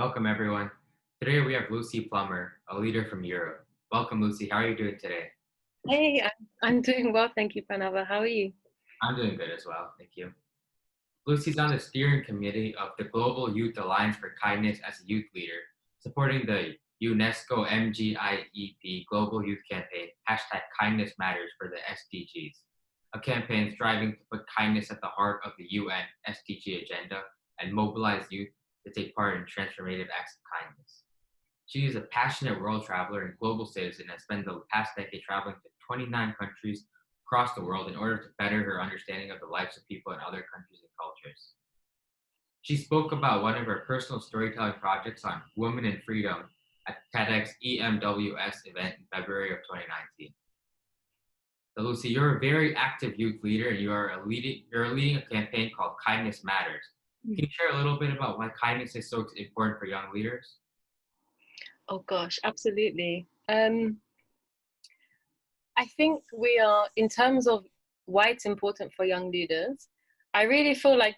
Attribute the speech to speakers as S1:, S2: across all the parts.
S1: Welcome, everyone. Today we have Lucy Plummer, a leader from Europe. Welcome, Lucy. How are you doing today?
S2: Hey, I'm doing well, thank you, Pranava. How are you?
S1: I'm doing good as well. Thank you. Lucy's on the steering committee of the Global Youth Alliance for Kindness as a youth leader, supporting the UNESCO MGIEP Global Youth Campaign, hashtag Kindness Matters for the SDGs, a campaign striving to put kindness at the heart of the UN SDG agenda and mobilize youth to take part in transformative acts of kindness. She is a passionate world traveler and global citizen and spent the past decade traveling to 29 countries across the world in order to better her understanding of the lives of people in other countries and cultures. She spoke about one of her personal storytelling projects on women and freedom at TEDx EMWS event in February of 2019. So Lucy, you're a very active youth leader and you're leading a campaign called Kindness Matters. Can you share a little bit about why kindness is so important for young leaders?
S2: Oh gosh, absolutely. I think we are, in terms of why it's important for young leaders, I really feel like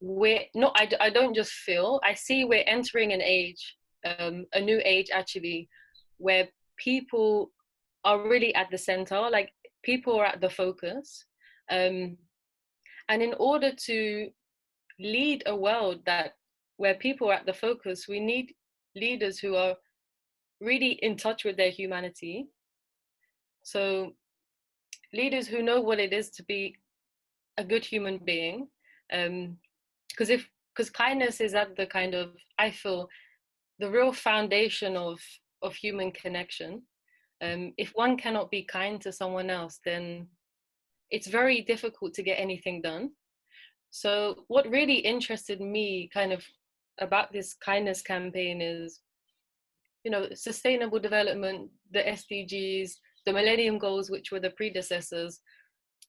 S2: we're not, I don't just feel, I see we're entering an age, a new age actually, where people are really at the center, like people are at the focus. Um, and in order to lead a world that where people are at the focus, we need leaders who are really in touch with their humanity. So leaders who know what it is to be a good human being. Because because kindness is at the kind of, I feel, the real foundation of human connection. If one cannot be kind to someone else, then it's very difficult to get anything done. So what really interested me kind of about this kindness campaign is, sustainable development, the SDGs, the Millennium Goals, which were the predecessors.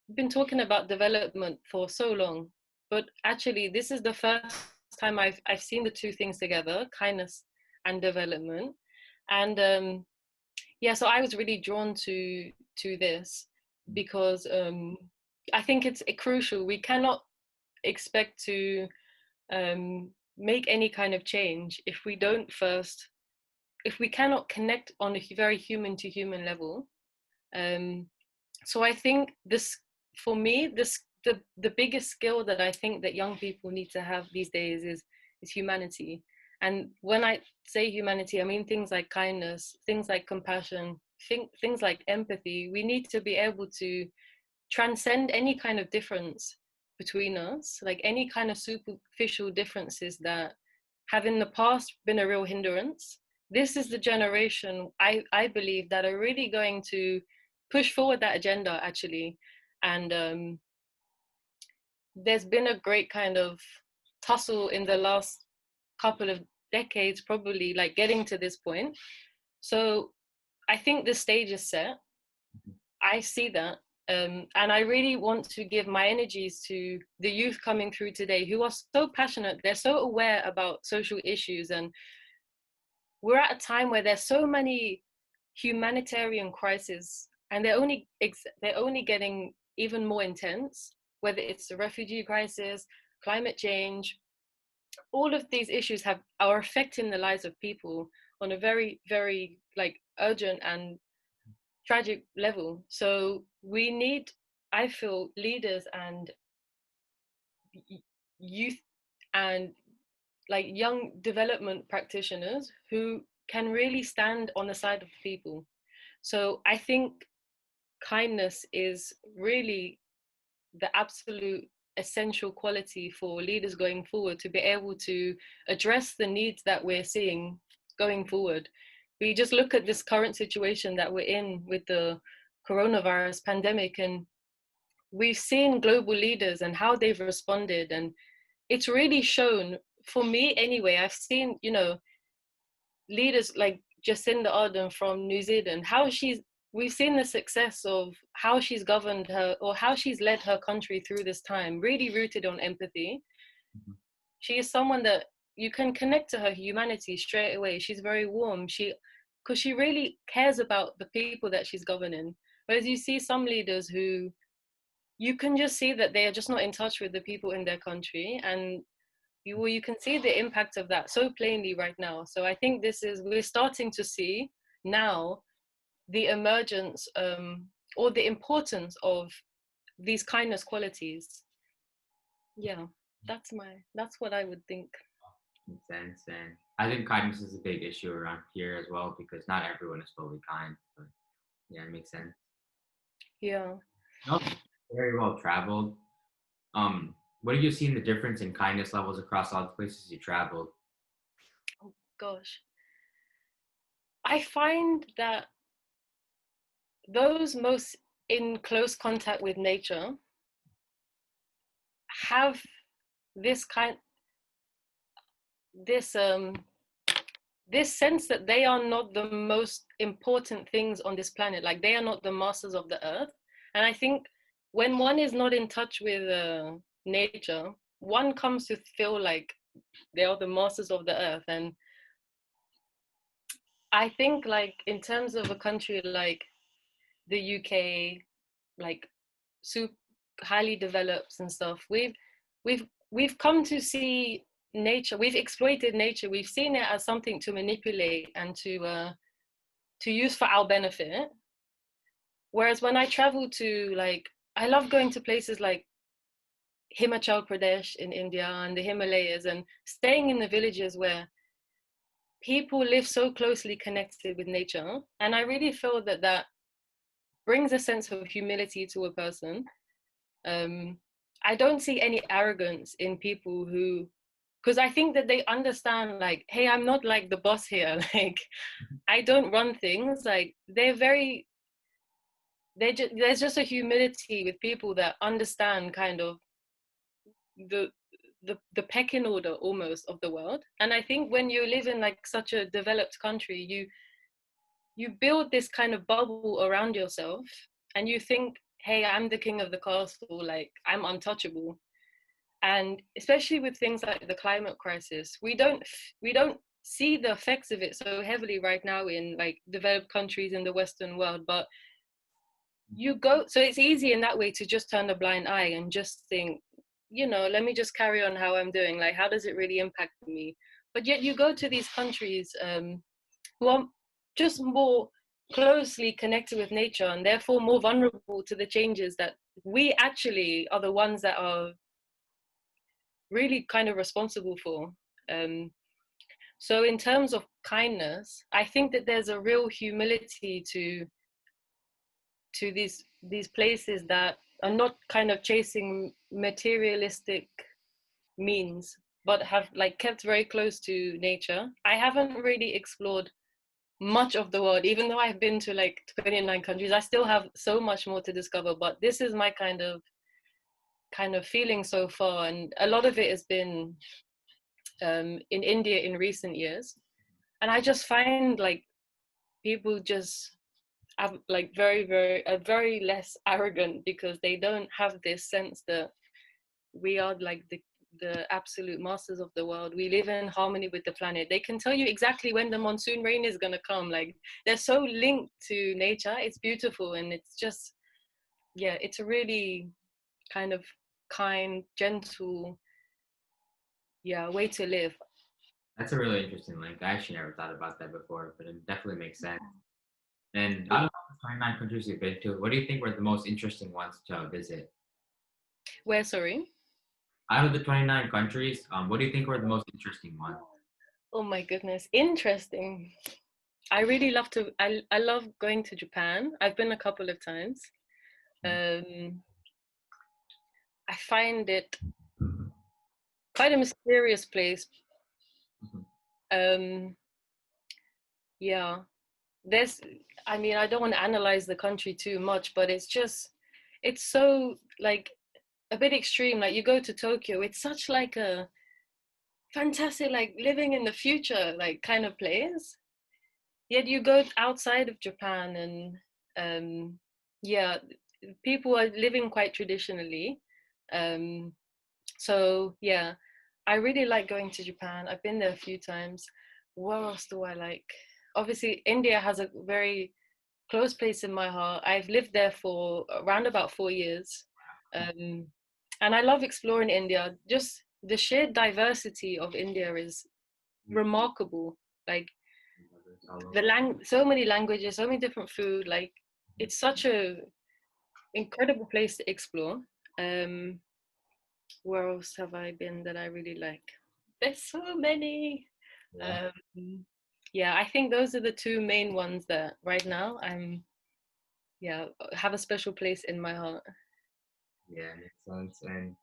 S2: We've been talking about development for so long, but actually, this is the first time I've seen the two things together, kindness and development. And yeah, so I was really drawn to this because I think it's crucial. We cannot expect to make any kind of change if we don't first, if we cannot connect on a very human to human level. Um, so I think this, for me, the biggest skill that I think that young people need to have these days is humanity. And when I say humanity, I mean things like kindness, things like compassion, things like empathy. We need to be able to transcend any kind of difference between us, like any kind of superficial differences that have in the past been a real hindrance. This is the generation, I believe, that are really going to push forward that agenda, actually. And there's been a great kind of tussle in the last couple of decades, probably, like getting to this point. So I think the stage is set. I see that. And I really want to give my energies to the youth coming through today who are so passionate. They're so aware about social issues. And we're at a time where there's so many humanitarian crises, and they're only getting even more intense, whether it's the refugee crisis, climate change. All of these issues are affecting the lives of people on a very, very like urgent and tragic level. So we need, I feel, leaders and youth and like young development practitioners who can really stand on the side of people. So I think kindness is really the absolute essential quality for leaders going forward to be able to address the needs that we're seeing going forward. We just look at this current situation that we're in with the coronavirus pandemic, and we've seen global leaders and how they've responded, and it's really shown, for me anyway, I've seen, leaders like Jacinda Ardern from New Zealand, we've seen the success of how she's governed her, or how she's led her country through this time, really rooted on empathy.
S1: Mhm.
S2: She is someone that you can connect to her humanity straight away. She's very warm. Because she really cares about the people that she's governing. Whereas you see some leaders who you can just see that they are just not in touch with the people in their country, and you can see the impact of that so plainly right now. So I think we're starting to see now the emergence or the importance of these kindness qualities. Yeah, that's what I would think.
S1: Makes sense. And I think kindness is a big issue around here as well because not everyone is fully kind. But yeah, it makes sense.
S2: Yeah.
S1: No, very well traveled. What have you seen the difference in kindness levels across all the places you traveled?
S2: Oh gosh, I find that those most in close contact with nature have this kind this this sense that they are not the most important things on this planet, like they are not the masters of the earth. And I think when one is not in touch with nature, one comes to feel like they are the masters of the earth. And I think like in terms of a country like the UK, like super highly developed and stuff, we've come to see nature, we've exploited nature, we've seen it as something to manipulate and to use for our benefit. Whereas when I travel to, like, I love going to places like Himachal Pradesh in India and the Himalayas, and staying in the villages where people live so closely connected with nature. And I really feel that that brings a sense of humility to a person. um, I don't see any arrogance in people who, because I think that they understand, like, hey, I'm not like the boss here. Like, I don't run things. Like, they're very, there's just a humility with people that understand kind of the the pecking order almost of the world. And I think when you live in like such a developed country, you build this kind of bubble around yourself, and you think, hey, I'm the king of the castle, like I'm untouchable. And especially with things like the climate crisis, we don't see the effects of it so heavily right now in like developed countries in the Western world. But you go, so it's easy in that way to just turn a blind eye and just think, let me just carry on how I'm doing, like how does it really impact me. But yet you go to these countries who are just more closely connected with nature and therefore more vulnerable to the changes that we actually are the ones that are really kind of responsible for. Um, so in terms of kindness, I think that there's a real humility to these places that are not kind of chasing materialistic means, but have like kept very close to nature. I haven't really explored much of the world, even though I've been to like 29 countries. I still have so much more to discover, but this is my kind of feeling so far. And a lot of it has been in India in recent years. And I just find like people just have like very less arrogant, because they don't have this sense that we are like the absolute masters of the world. We live in harmony with the planet. They can tell you exactly when the monsoon rain is going to come. Like, they're so linked to nature. It's beautiful. And it's just, yeah, it's a really kind of kind, gentle, yeah, way to live.
S1: That's a really interesting link. I actually never thought about that before, but it definitely makes sense. And
S2: Yeah.
S1: out of the 29 countries you've been to, what do you think were the most interesting ones to visit?
S2: Where, sorry?
S1: Out of the 29 countries, what do you think were the most interesting ones?
S2: Oh my goodness, interesting. I really love to, I love going to Japan. I've been a couple of times. um I find it quite a mysterious place.
S1: Mhm.
S2: um yeah, there's, I mean, I don't want to analyze the country too much, but it's so like a bit extreme. Like, you go to Tokyo, it's such like a fantastic, like living in the future like kind of place. Yet you go outside of Japan, and yeah, people are living quite traditionally. um so yeah, I really like going to Japan. I've been there a few times. Where else do I like? Obviously India has a very close place in my heart. I've lived there for around about 4 years. um and I love exploring India. Just the sheer diversity of India is remarkable. Like so many languages, so many different food. Like it's such a incredible place to explore. Um, where else have I been that I really like? There's so many.
S1: Yeah,
S2: Yeah, I think those are the two main ones that right now yeah, have a special place in my heart.
S1: yeah, makes sense. And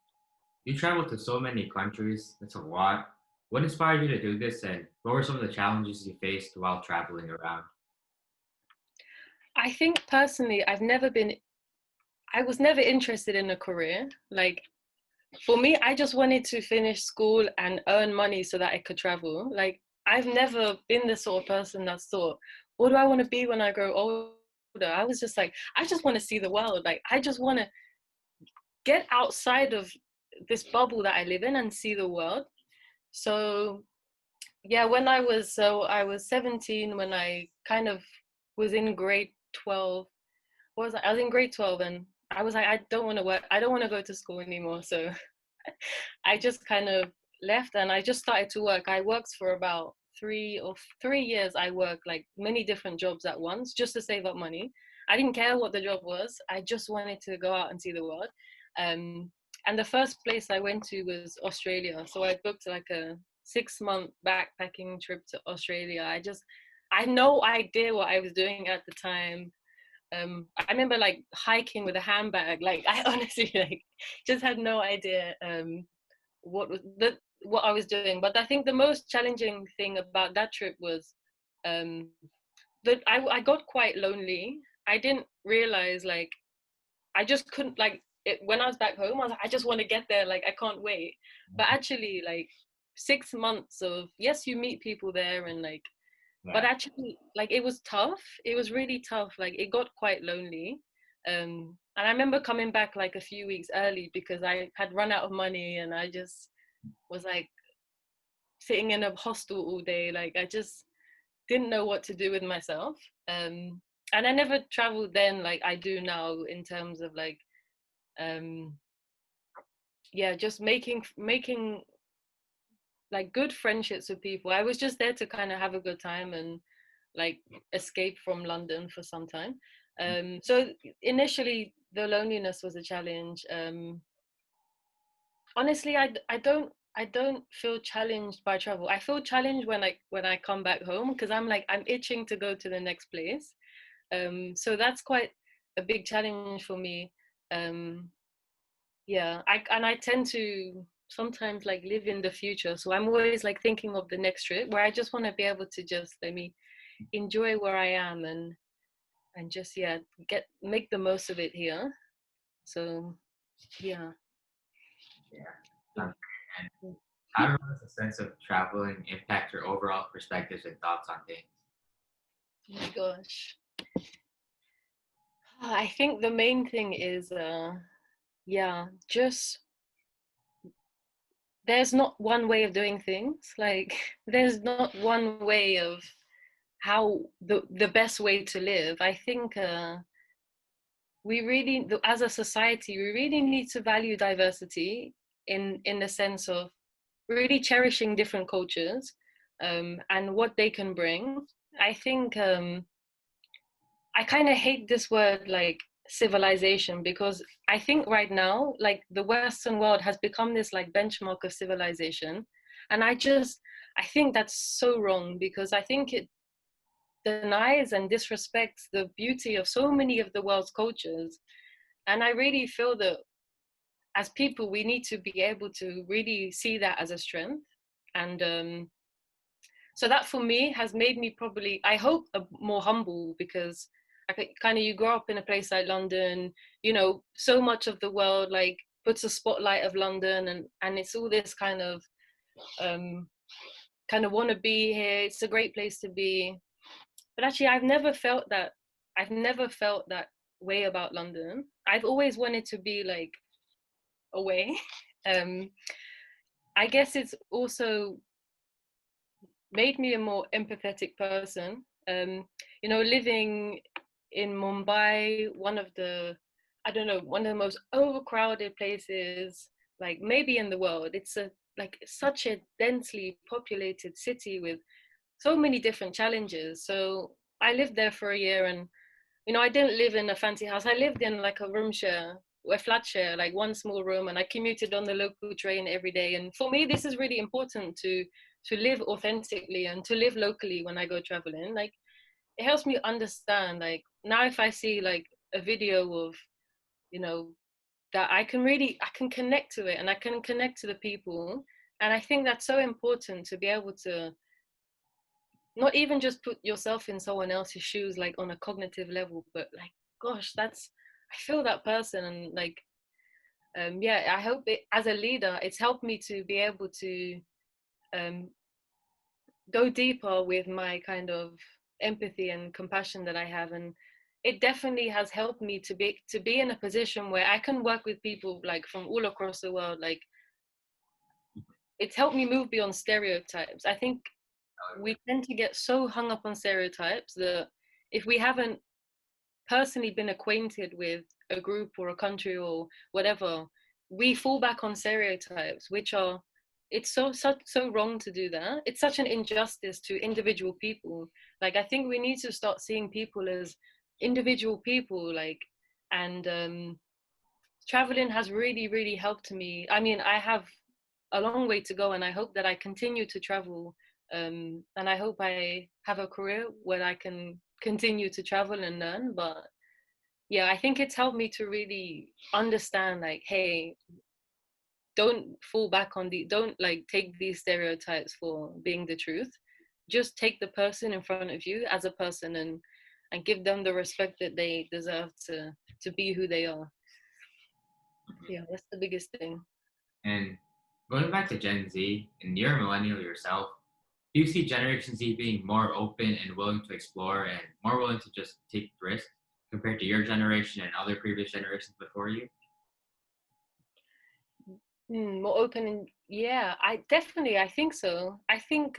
S1: you traveled to so many countries. That's a lot. What inspired you to do this, and what were some of the challenges you faced while traveling around?
S2: I think personally, I was never interested in a career. Like for me, I just wanted to finish school and earn money so that I could travel. Like I've never been the sort of person that's thought, what do I want to be when I grow older? I was just like, I just want to see the world. Like I just want to get outside of this bubble that I live in and see the world. So yeah, I was 17 when I kind of was in grade 12. What was I was in grade 12 and I was like, I don't want to work. I don't want to go to school anymore. So I just kind of left and I just started to work. I worked for about 3 years. I worked like many different jobs at once just to save up money. I didn't care what the job was. I just wanted to go out and see the world. Um, and the first place I went to was Australia. So I booked like a 6 month backpacking trip to Australia. I had no idea what I was doing at the time. I remember like hiking with a handbag. Like I honestly like just had no idea what I was doing. But I think the most challenging thing about that trip was um, that I got quite lonely. I didn't realize like I just couldn't like it when I was back home. I was like, I just want to get there. Like I can't wait. But actually, like 6 months of yes, you meet people there and like but
S1: Yeah,
S2: actually like it was tough. It was really tough. Like it got quite lonely. And I remember coming back like a few weeks early because I had run out of money and I just was like sitting in a hostel all day. Like I just didn't know what to do with myself. um and I never traveled then like I do now in terms of like um yeah, just making like good friendships with people. I was just there to kind of have a good time and like escape from London for some time. So initially the loneliness was a challenge. Honestly, I don't feel challenged by travel. I feel challenged when I come back home because I'm like I'm itching to go to the next place. So that's quite a big challenge for me. Um, yeah, I tend to sometimes like live in the future, so I'm always like thinking of the next trip where I just want to be able to just let me enjoy where I am and just yeah get make the most of it here. So yeah.
S1: yeah. Um, and how does a sense of traveling impact your overall perspectives and thoughts on things?
S2: Oh my gosh. I think the main thing is yeah, just there's not one way of doing things. Like there's not one way of how the best way to live. I think we really, as a society, we really need to value diversity in the sense of really cherishing different cultures and what they can bring. I think I kind of hate this word like civilization because I think right now like the Western world has become this like benchmark of civilization, and I think that's so wrong because I think it denies and disrespects the beauty of so many of the world's cultures. And I really feel that as people we need to be able to really see that as a strength. And so that for me has made me probably I hope more humble because I kind of you grow up in a place like London, you know, so much of the world like puts a spotlight of London, and it's all this um kind of want to be here, it's a great place to be. But actually I've never felt that way about London. I've always wanted to be like away. um I guess it's also made me a more empathetic person. You know, living in Mumbai, one of the, I don't know, one of the most overcrowded places, like maybe in the world. like such a densely populated city with so many different challenges. So I lived there for a year, and I didn't live in a fancy house. I lived in like a room share, a flat share, like one small room, and I commuted on the local train every day. And for me, this is really important to live authentically and to live locally when I go traveling. Like it helps me understand. Like now, if I see like a video of, you know, that I can connect to it and I can connect to the people. And I think that's so important to be able to not even just put yourself in someone else's shoes, like on a cognitive level, but like, gosh, I feel that person. And like, yeah, I hope it, as a leader, it's helped me to be able to um, go deeper with my kind of empathy and compassion that I have. And it definitely has helped me to be in a position where I can work with people like from all across the world. Like it's helped me move beyond stereotypes. I think we tend to get so hung up on stereotypes that if we haven't personally been acquainted with a group or a country or whatever, we fall back on stereotypes, which are it's so wrong to do that. It's such an injustice to individual people. Like I think we need to start seeing people as individual people, like and traveling has really helped me. I mean, I have a long way to go, and I hope that I continue to travel. And I hope I have a career where I can continue to travel and learn. But yeah, I think it's helped me to really understand, like, hey, don't fall back on don't like take these stereotypes for being the truth. Just take the person in front of you as a person and give them the respect that they deserve to be who they are. Yeah, that's the biggest thing.
S1: And going back to Gen Z, and you're a millennial yourself, do you see Generation Z being more open and willing to explore and more willing to just take risks compared to your generation and other previous generations before you?
S2: More open and yeah, I think so. I think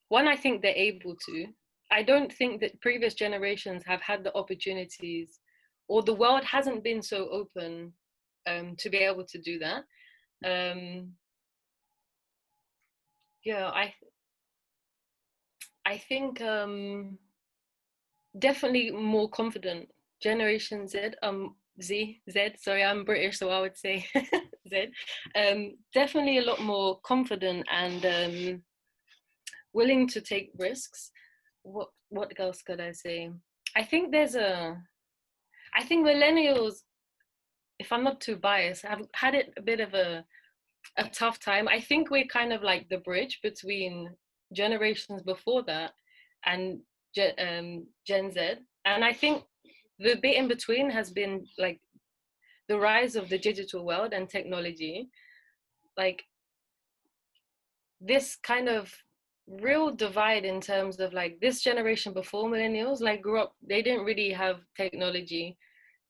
S2: one, I think they're able to. I don't think that previous generations have had the opportunities, or the world hasn't been so open to be able to do that. Um, yeah, I think definitely more confident. Generation Z, Z. Sorry, I'm British, so I would say Z. Definitely a lot more confident and willing to take risks. What else could I say? I think there's a. I think millennials, if I'm not too biased, have had it a bit of a tough time. I think we're kind of like the bridge between generations before that and Gen Z. And I think the bit in between has been like the rise of the digital world and technology. Like this kind of real divide in terms of like this generation before millennials like grew up, they didn't really have technology.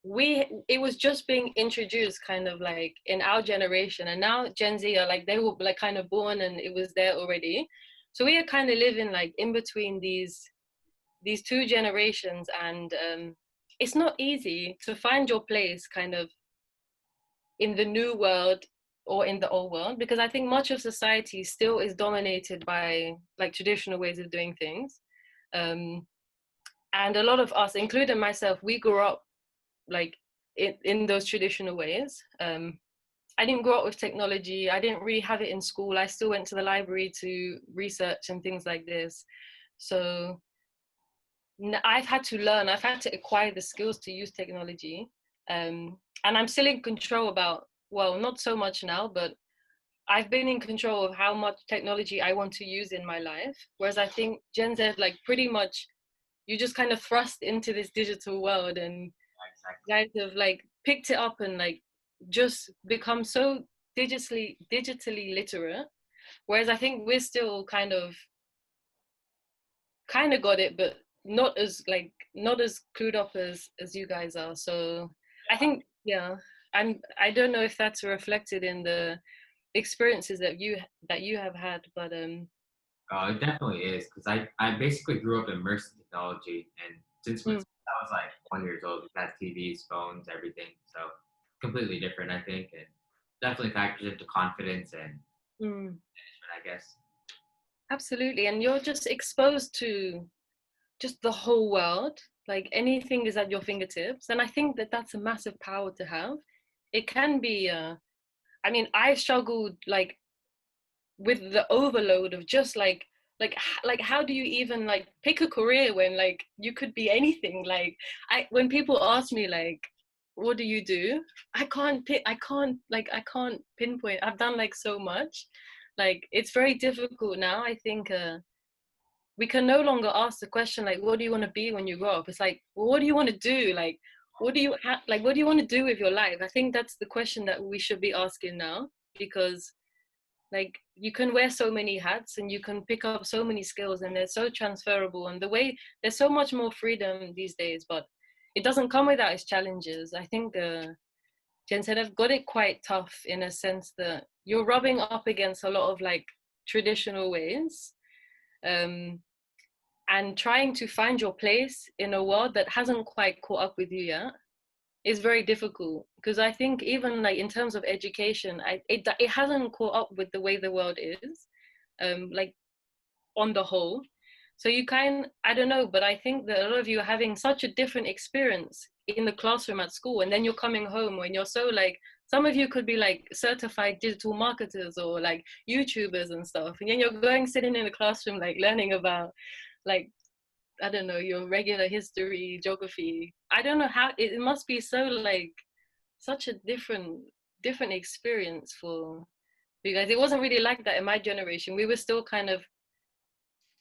S2: It was just being introduced kind of like in our generation, and now Gen Z are like they were like kind of born and it was there already. So we are kind of living like in between these two generations, and it's not easy to find your place kind of in the new world or in the old world, because I think much of society still is dominated by like traditional ways of doing things. um, and a lot of us, including myself, we grew up like in those traditional ways. I didn't grow up with technology. I didn't really have it in school. I still went to the library to research and things like this. So I've had to learn, I've had to acquire the skills to use technology. And I'm still in control about, well, not so much now, but I've been in control of how much technology I want to use in my life. Whereas I think Gen Z, like pretty much, you just kind of thrust into this digital world and
S1: Exactly.
S2: guys have like picked it up and like just become so digitally literate. Whereas I think we're still kind of got it, but not as clued up as you guys are. So I think yeah, I don't know if that's reflected in the experiences that you have had, but
S1: It definitely is because I basically grew up immersed in technology, and since
S2: mm,
S1: I was like 1 years old, we had TVs, phones, everything. So completely different, I think. And definitely factors into confidence and
S2: Mm,
S1: management, I guess.
S2: absolutely. And you're just exposed to just the whole world. Like anything is at your fingertips. And I think that that's a massive power to have. It can be, I mean, I struggled like with the overload of just like how do you even like pick a career when like you could be anything. Like I when people ask me like what do you do, I can't pinpoint. I've done like so much. Like it's very difficult now. I think we can no longer ask the question like what do you want to be when you grow up. It's like, well, what do you want to do? Like what do you want to do with your life? I think that's the question that we should be asking now, because like you can wear so many hats and you can pick up so many skills and they're so transferable, and the way there's so much more freedom these days, but it doesn't come without its challenges. I think Jen said I've got it quite tough in a sense that you're rubbing up against a lot of like traditional ways, um, and trying to find your place in a world that hasn't quite caught up with you yet is very difficult. Because I think even like in terms of education, it hasn't caught up with the way the world is, like on the whole. So you I don't know, but I think that a lot of you are having such a different experience in the classroom at school, and then you're coming home when you're so like, some of you could be like certified digital marketers or like YouTubers and stuff, and then you're going sitting in the classroom like learning about like, I don't know, your regular history, geography. I don't know how it must be so like such a different experience for you guys. It wasn't really like that in my generation. We were still kind of,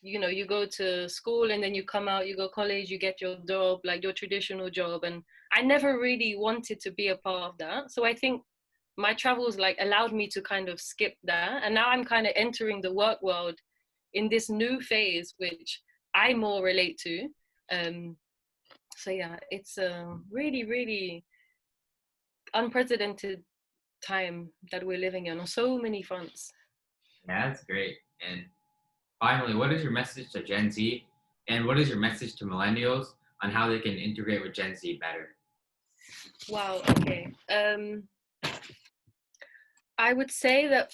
S2: you know, you go to school and then you come out, you go college, you get your job, like your traditional job. And I never really wanted to be a part of that. So I think my travels like allowed me to kind of skip that. And now I'm kind of entering the work world in this new phase, which I more relate to. Um, so yeah, it's a really, really unprecedented time that we're living in on so many fronts.
S1: Yeah, that's great. And finally, what is your message to Gen Z? And what is your message to millennials on how they can integrate with Gen Z better?
S2: Wow, okay. I would say that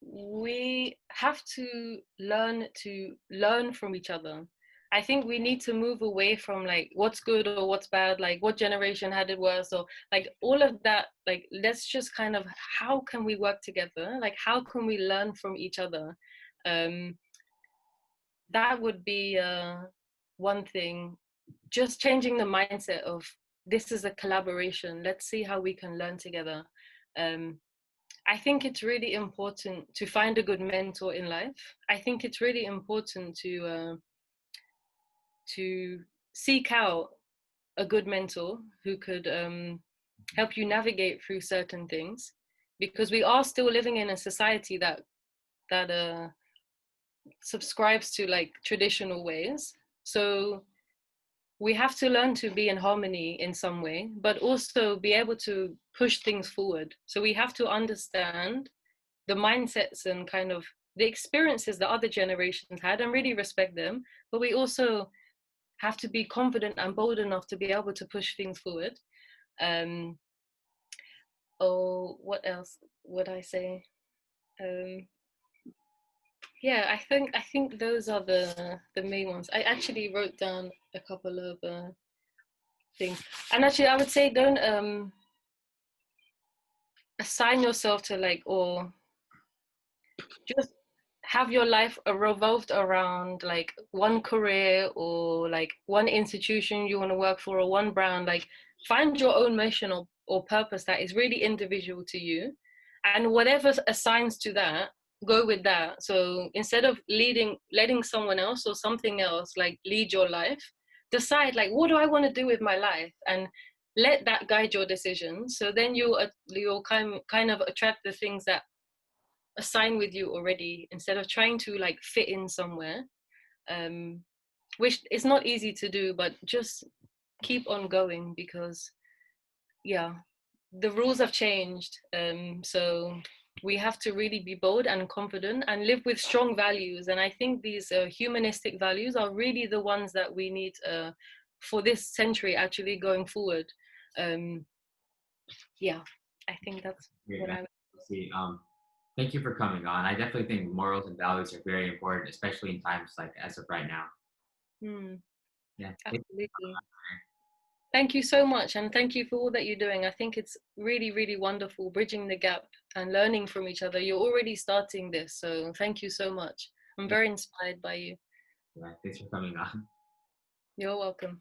S2: we have to learn from each other. I think we need to move away from like what's good or what's bad, like what generation had it worse, or like all of that. Like let's just kind of, how can we work together? Like how can we learn from each other? Um, that would be one thing. Just changing the mindset of this is a collaboration. Let's see how we can learn together. Um, I think it's really important to find a good mentor in life. I think it's really important to seek out a good mentor who could help you navigate through certain things, because we are still living in a society that subscribes to like traditional ways. So we have to learn to be in harmony in some way, but also be able to push things forward. So we have to understand the mindsets and kind of the experiences that other generations had and really respect them. But we also have to be confident and bold enough to be able to push things forward. Um, oh, what else would I say? Um, yeah, I think those are the main ones. I actually wrote down a couple of things, and actually I would say don't assign yourself to like, or just have your life revolved around like one career or like one institution you want to work for or one brand. Like find your own mission or purpose that is really individual to you, and whatever assigns to that, go with that. So instead of letting someone else or something else like lead your life, decide like, what do I want to do with my life, and let that guide your decisions. So then you'll kind of attract the things that assign with you already, instead of trying to like fit in somewhere, um, which is not easy to do, but just keep on going, because yeah, the rules have changed. So we have to really be bold and confident and live with strong values. And I think these humanistic values are really the ones that we need for this century actually going forward. um, yeah, I think that's
S1: Great,
S2: what
S1: man.
S2: I would
S1: see. Thank you for coming on. I definitely think morals and values are very important, especially in times like as of right now.
S2: Hmm,
S1: Yeah.
S2: absolutely. Thank you so much, and thank you for all that you're doing. I think it's really, really wonderful bridging the gap and learning from each other. You're already starting this, so thank you so much. I'm
S1: Yeah,
S2: very inspired by you.
S1: yeah. Thanks for coming on.
S2: You're welcome.